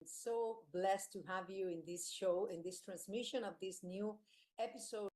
so blessed to have you in this show, in this transmission of this new episode.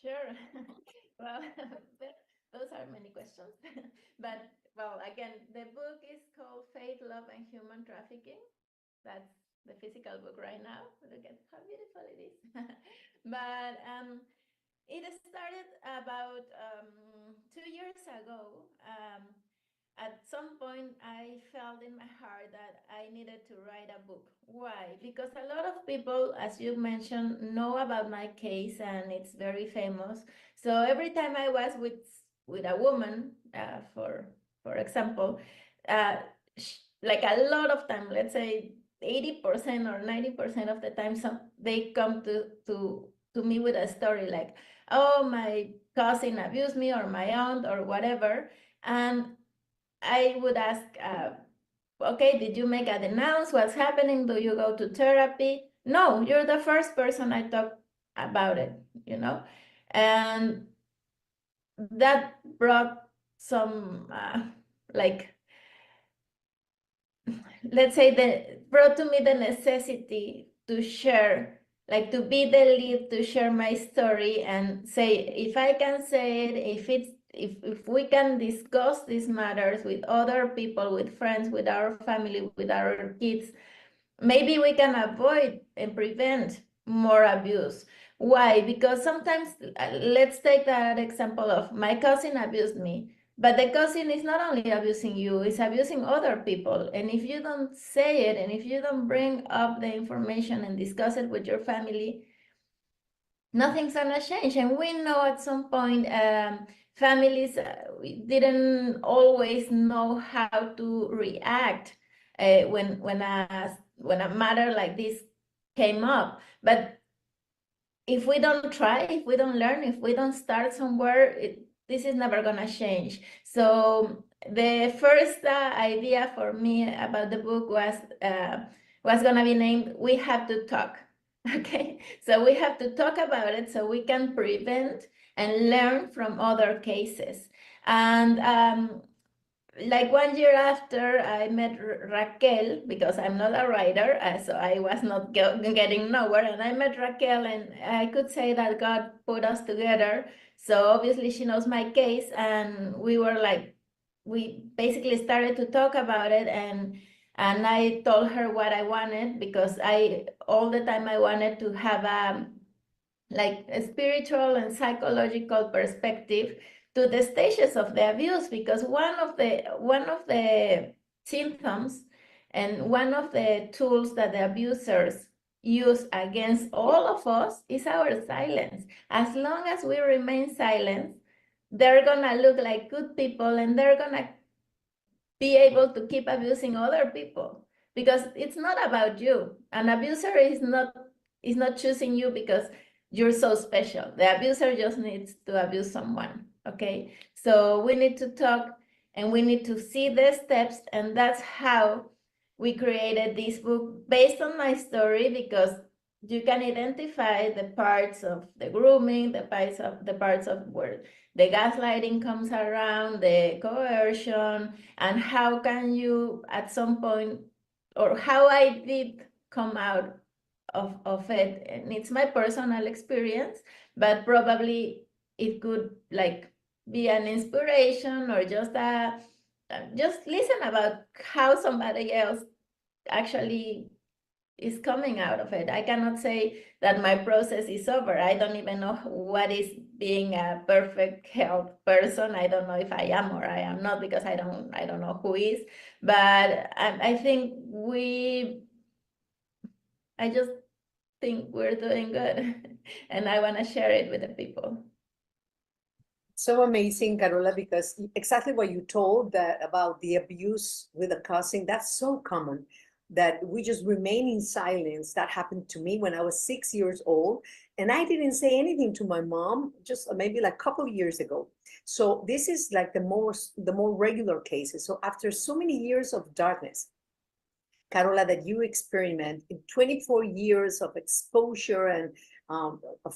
Sure. Well, those are many questions. But, well, again, the book is called Faith, Love, and Human Trafficking. That's the physical book right now. Look at how beautiful it is. But it started about 2 years ago. At some point, I felt in my heart that I needed to write a book. Why? Because a lot of people, as you mentioned, know about my case and it's very famous. So every time I was with a woman, for example, uh, like a lot of time, let's say 80% or 90% of the time, they come to me with a story like, oh, my cousin abused me or my aunt or whatever. And I would ask, okay, did you make a denounce? What's happening? Do you go to therapy? No, you're the first person I talk about it, you know? And that brought some, like, let's say that brought to me the necessity to share, like to be the lead, to share my story and say, if I can say it, if we can discuss these matters with other people, with friends, with our family, with our kids, maybe we can avoid and prevent more abuse. Why? Because sometimes, let's take that example of my cousin abused me, but the cousin is not only abusing you, it's abusing other people. And if you don't say it, and if you don't bring up the information and discuss it with your family, nothing's gonna change. And we know at some point, families we didn't always know how to react when a matter like this came up. But if we don't try, if we don't learn, if we don't start somewhere, this is never gonna change. So the first idea for me about the book was gonna be named "We Have to Talk." Okay, so we have to talk about it so we can prevent and learn from other cases. And like 1 year after I met Raquel, because I'm not a writer, so I was not getting nowhere, and I met Raquel, and I could say that God put us together. So obviously she knows my case, and we basically started to talk about it, and I told her what I wanted, because all the time I wanted to have like a spiritual and psychological perspective to the stages of the abuse, because one of the symptoms and one of the tools that the abusers use against all of us is our silence. As long as we remain silent, they're gonna look like good people, and they're gonna be able to keep abusing other people, because it's not about you. An abuser is not choosing you because you're so special. The abuser just needs to abuse someone. Okay, so we need to talk, and we need to see the steps, and that's how we created this book based on my story, because you can identify the parts of the grooming, the parts of where the gaslighting comes around, the coercion, and how can you at some point, or how I did come out of it. And it's my personal experience, but probably it could like be an inspiration, or just listen about how somebody else actually is coming out of it. I cannot say that my process is over. I don't even know what is being a perfect health person. I don't know if I am or I am not, because I don't know who is. But I think I just think we're doing good, and I want to share it with the people. So amazing, Karola, because exactly what you told that about the abuse with a cousin, that's so common that we just remain in silence. That happened to me when I was 6 years old, and I didn't say anything to my mom, just maybe like a couple of years ago. So this is like the more regular cases. So after so many years of darkness, Karola, that you experiment in 24 years of exposure and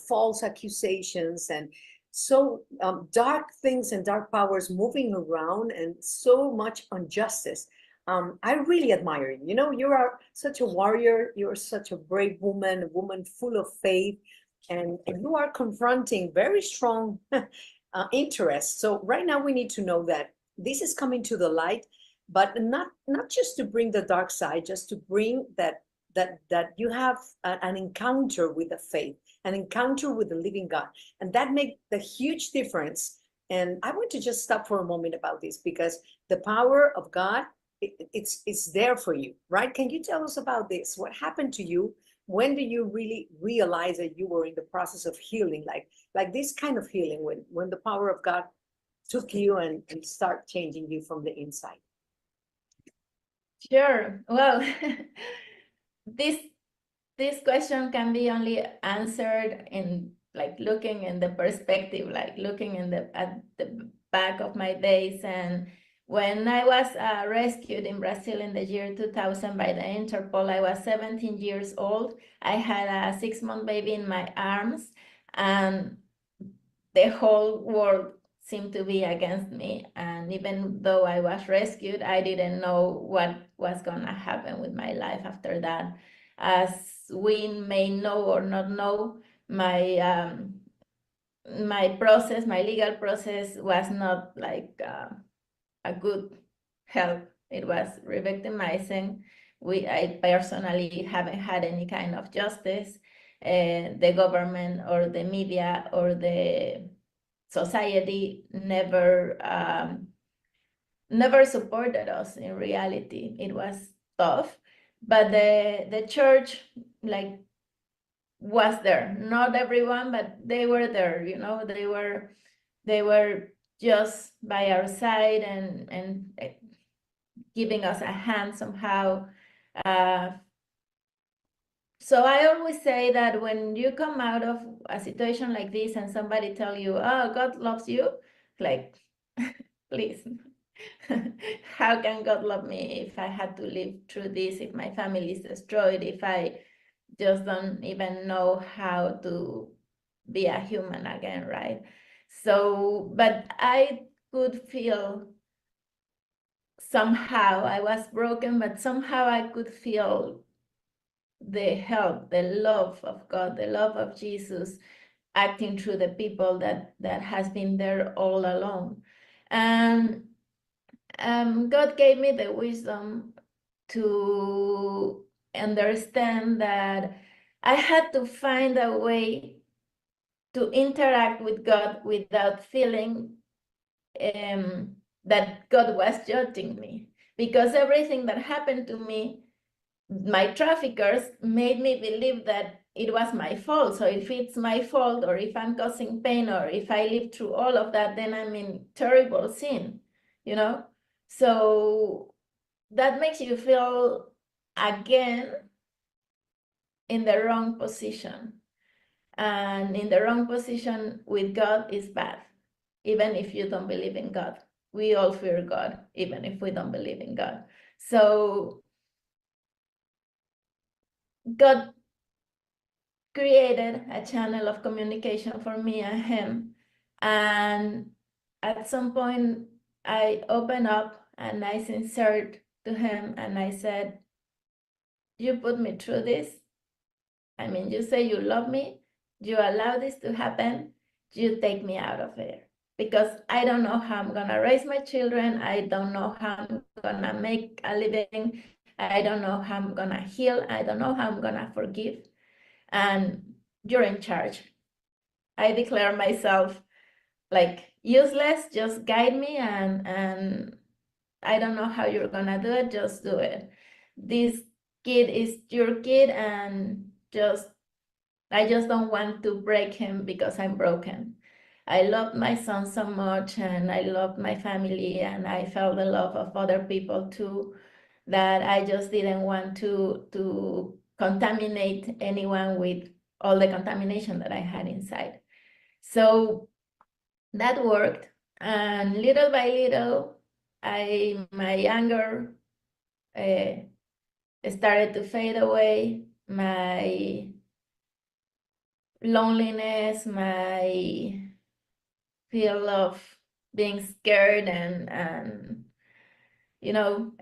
false accusations and so dark things and dark powers moving around and so much injustice. I really admire you. You know, you are such a warrior. You're such a brave woman, a woman full of faith, and you are confronting very strong interests. So right now we need to know that this is coming to the light, but not just to bring the dark side, just to bring that you have an encounter with the faith, an encounter with the living God, and that makes the huge difference. And I want to just stop for a moment about this, because the power of God, it's there for you, right? Can you tell us about this? What happened to you? When do you really realize that you were in the process of healing, like this kind of healing, when the power of God took you and start changing you from the inside? Sure. Well, this question can be only answered in like looking in the perspective, like looking at the back of my days. And when I was rescued in Brazil in the year 2000 by the Interpol, I was 17 years old. I had a 6-month baby in my arms, and the whole world seemed to be against me. And even though I was rescued, I didn't know what was gonna happen with my life after that. As we may know or not know, my process, my legal process, was not like a good help. It was re-victimizing. I personally haven't had any kind of justice. The government or the media or the society never supported us. In reality, it was tough, but the church like was there. Not everyone, but they were there. You know, they were just by our side and giving us a hand somehow. So I always say that when you come out of a situation like this and somebody tell you, oh, God loves you, like, please, how can God love me if I had to live through this, if my family is destroyed, if I just don't even know how to be a human again, right? So, but I could feel somehow, I was broken, but somehow I could feel the help, the love of God, the love of Jesus acting through the people that has been there all along. And God gave me the wisdom to understand that I had to find a way to interact with God without feeling that God was judging me. Because everything that happened to me, my traffickers made me believe that it was my fault. So if it's my fault, or if I'm causing pain, or if I live through all of that, then I'm in terrible sin, you know? So that makes you feel again in the wrong position. And in the wrong position with God is bad, even if you don't believe in God. We all fear God, even if we don't believe in God. So God created a channel of communication for me and him. And at some point, I opened up and I sincered to him and I said, you put me through this. I mean, you say you love me, you allow this to happen, you take me out of it. Because I don't know how I'm gonna raise my children. I don't know how I'm gonna make a living. I don't know how I'm gonna heal. I don't know how I'm gonna forgive. And you're in charge. I declare myself like useless, just guide me, and I don't know how you're gonna do it, just do it. This kid is your kid, and I just don't want to break him because I'm broken. I love my son so much, and I love my family, and I felt the love of other people too, that I just didn't want to contaminate anyone with all the contamination that I had inside. So that worked, and little by little, my anger uh, started to fade away. My loneliness, my feel of being scared, and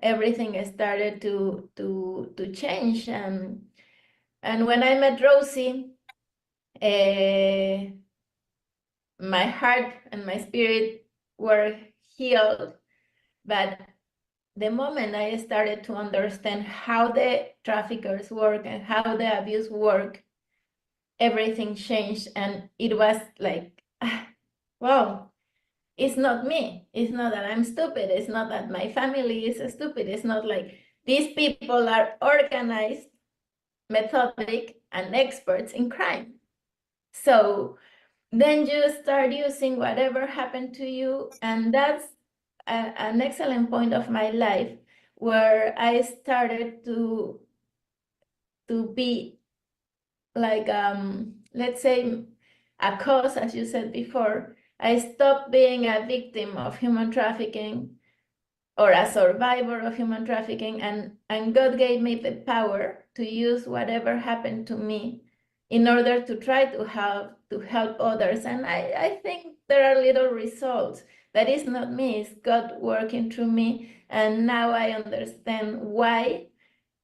everything started to change. And when I met Rosie, my heart and my spirit were healed. But the moment I started to understand how the traffickers work and how the abuse work, everything changed. And it was like, well, it's not me. It's not that I'm stupid. It's not that my family is stupid. It's not like these people are organized, methodic, and experts in crime. So then you start using whatever happened to you. And that's an excellent point of my life, where I started to be like, let's say, a cause, as you said before. I stopped being a victim of human trafficking or a survivor of human trafficking, and God gave me the power to use whatever happened to me in order to try to help others. And I think there are little results. That is not me, it's God working through me. And now I understand why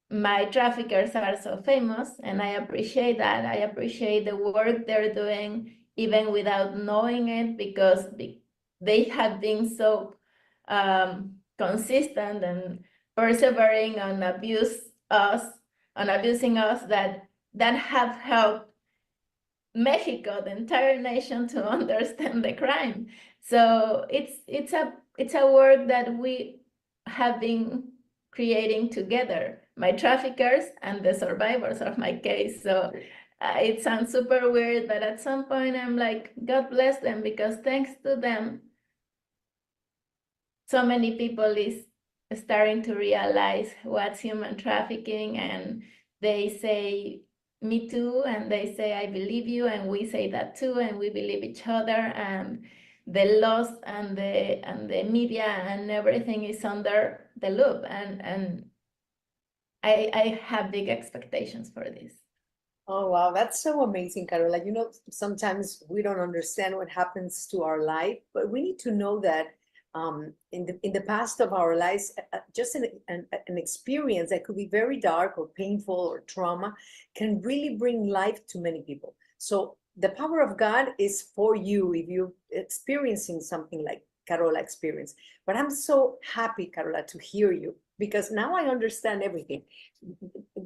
my traffickers are so famous, and I appreciate that. I appreciate the work they're doing, even without knowing it, because they have been so consistent and persevering on abusing us, that have helped Mexico, the entire nation, to understand the crime. So it's a work that we have been creating together, my traffickers and the survivors of my case. So it sounds super weird, but at some point I'm like, God bless them, because thanks to them, so many people is starting to realize what's human trafficking, and they say me too, and they say I believe you, and we say that too, and we believe each other, and the laws and the media and everything is under the loop, and I have big expectations for this. Oh, wow, that's so amazing, Karola. You know, sometimes we don't understand what happens to our life, but we need to know that in the past of our lives, just an experience that could be very dark or painful or trauma can really bring life to many people. So the power of God is for you if you're experiencing something like Karola experienced. But I'm so happy, Karola, to hear you because now I understand everything.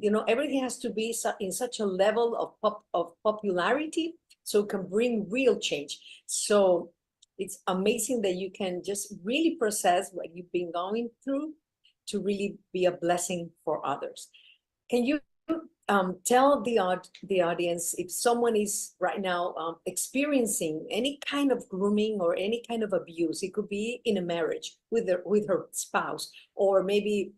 You know, everything has to be in such a level of popularity so it can bring real change. So it's amazing that you can just really process what you've been going through to really be a blessing for others. Can you tell the audience if someone is right now experiencing any kind of grooming or any kind of abuse? It could be in a marriage with her spouse, or maybe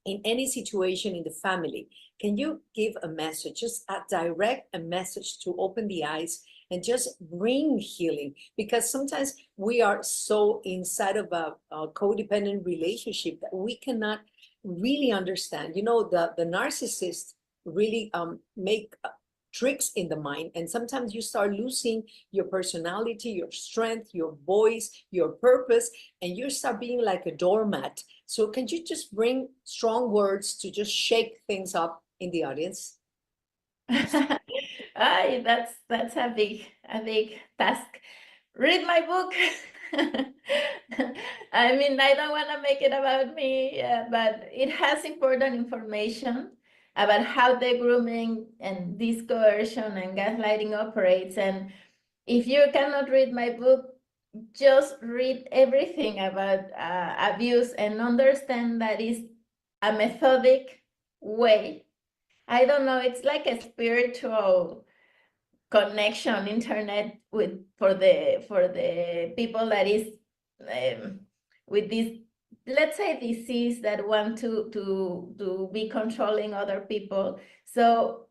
in any situation in the family. Can you give a message, just a message to open the eyes and just bring healing? Because sometimes we are so inside of a codependent relationship that we cannot really understand. You know, the narcissist really make tricks in the mind, and sometimes you start losing your personality, your strength, your voice, your purpose, and you start being like a doormat. So can you just bring strong words to just shake things up in the audience? That's a big task. Read my book. I mean, I don't want to make it about me, but it has important information about how the grooming and this coercion and gaslighting operates. And if you cannot read my book, just read everything about abuse and understand that is a methodic way. I don't know, it's like a spiritual connection internet with for the people that is with this, let's say, disease, that want to be controlling other people. So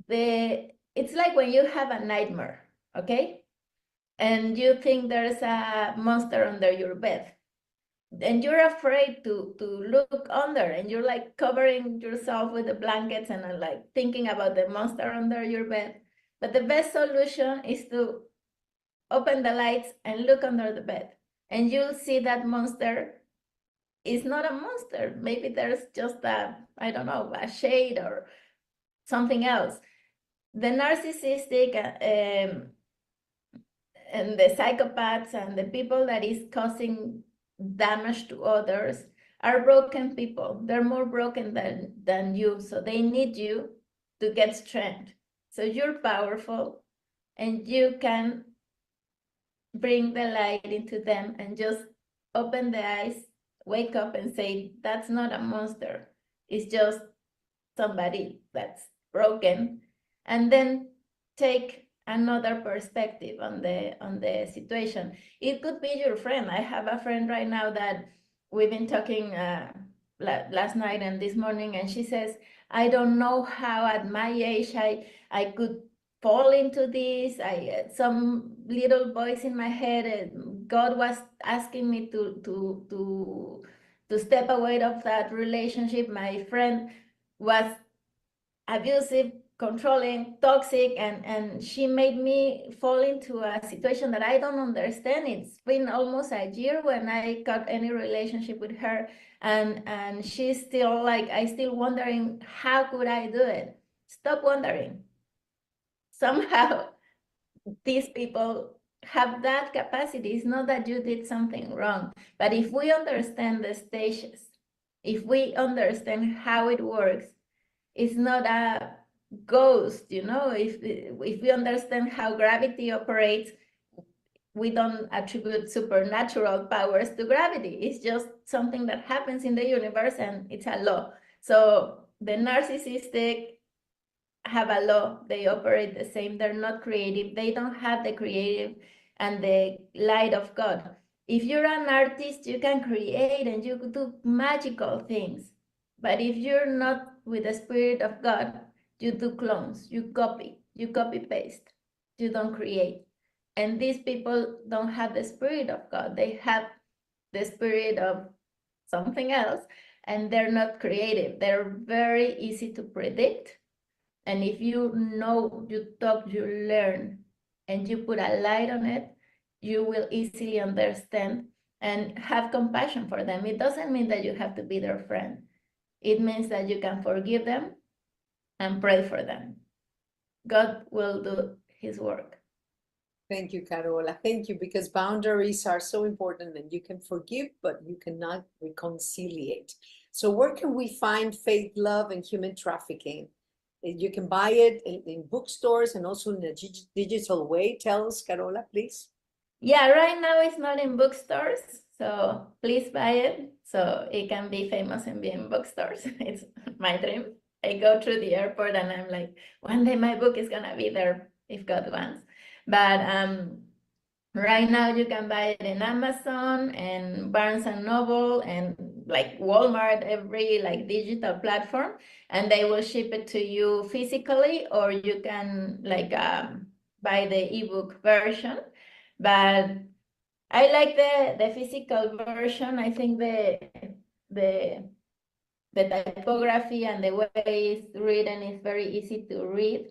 it's like when you have a nightmare, okay, and you think there's a monster under your bed, and you're afraid to look under, and you're like covering yourself with the blankets and like thinking about the monster under your bed. But the best solution is to open the lights and look under the bed, and you'll see that monster is not a monster. Maybe there's just I don't know, a shade or something else. The narcissistic and the psychopaths and the people that is causing damage to others are broken people. They're more broken than you, so they need you to get strength. So you're powerful, and you can bring the light into them and just open the eyes, wake up and say, that's not a monster. It's just somebody that's broken. And then take another perspective on the situation. It could be your friend. I have a friend right now that we've been talking last night and this morning, and she says, I don't know how at my age I could fall into this. Some little voice in my head, God was asking me to step away of that relationship. My friend was abusive, controlling, toxic, and she made me fall into a situation that I don't understand. It's been almost a year when I got any relationship with her, and she's still like, I still wondering, how could I do it? Stop wondering. Somehow these people have that capacity. It's not that you did something wrong, but if we understand the stages, if we understand how it works, it's not a ghost, you know. If we understand how gravity operates, we don't attribute supernatural powers to gravity. It's just something that happens in the universe, and it's a law. So the narcissistic have a law. They operate the same. They're not creative. They don't have the creative and the light of God. If you're an artist, you can create and you could do magical things. But if you're not with the Spirit of God, you do clones, you copy paste, you don't create. And these people don't have the Spirit of God. They have the spirit of something else, and they're not creative. They're very easy to predict. And if you know, you talk, you learn, and you put a light on it, you will easily understand and have compassion for them. It doesn't mean that you have to be their friend. It means that you can forgive them and pray for them. God will do his work. Thank you, Karola. Thank you, because boundaries are so important, and you can forgive, but you cannot reconciliate. So where can we find Faith, Love, and Human Trafficking? You can buy it in bookstores and also in a digital way. Tell us, Karola, please. Yeah, right now it's not in bookstores, so please buy it so it can be famous and be in bookstores. It's my dream. I go through the airport and I'm like, one day my book is gonna be there if God wants. But right now you can buy it in Amazon and Barnes and Noble and like Walmart, every like digital platform, and they will ship it to you physically, or you can like buy the ebook version. But I like the physical version. I think the the typography and the way it's written is very easy to read.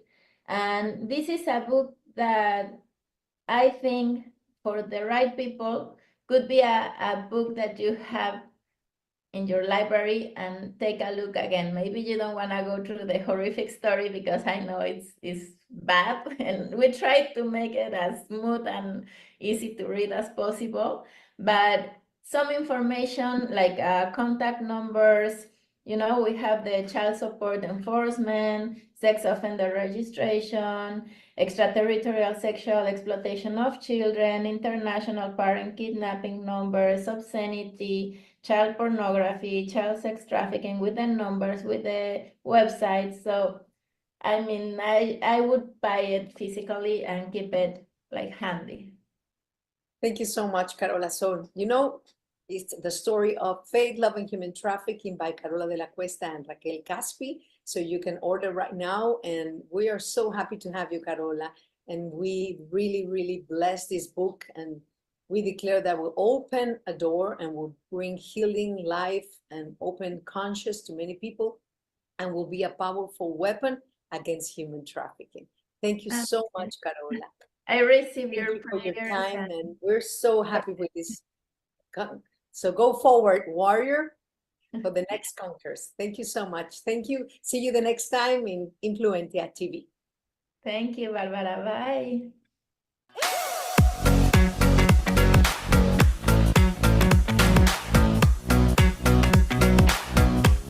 And this is a book that I think for the right people could be a book that you have in your library and take a look again. Maybe you don't want to go through the horrific story because I know it's bad, and we try to make it as smooth and easy to read as possible. But some information like contact numbers, we have the child support enforcement, sex offender registration, extraterritorial sexual exploitation of children, international parent kidnapping numbers, obscenity, child pornography, child sex trafficking, with the numbers, with the websites. So, I mean, I would buy it physically and keep it like handy. Thank you so much, Karola. So, it's the story of Faith, Love, and Human Trafficking by Karola de la Cuesta and Raquel Caspi. So you can order right now. And we are so happy to have you, Karola. And we really, really bless this book. And we declare that will open a door and will bring healing, life, and open conscious to many people, and will be a powerful weapon against human trafficking. Thank you so much, Karola. I receive Thank your you for your prayers. time, and we're so happy with this. So go forward, warrior, for the next conquers. Thank you so much. Thank you. See you the next time in Influentia TV. Thank you, Barbara. Bye.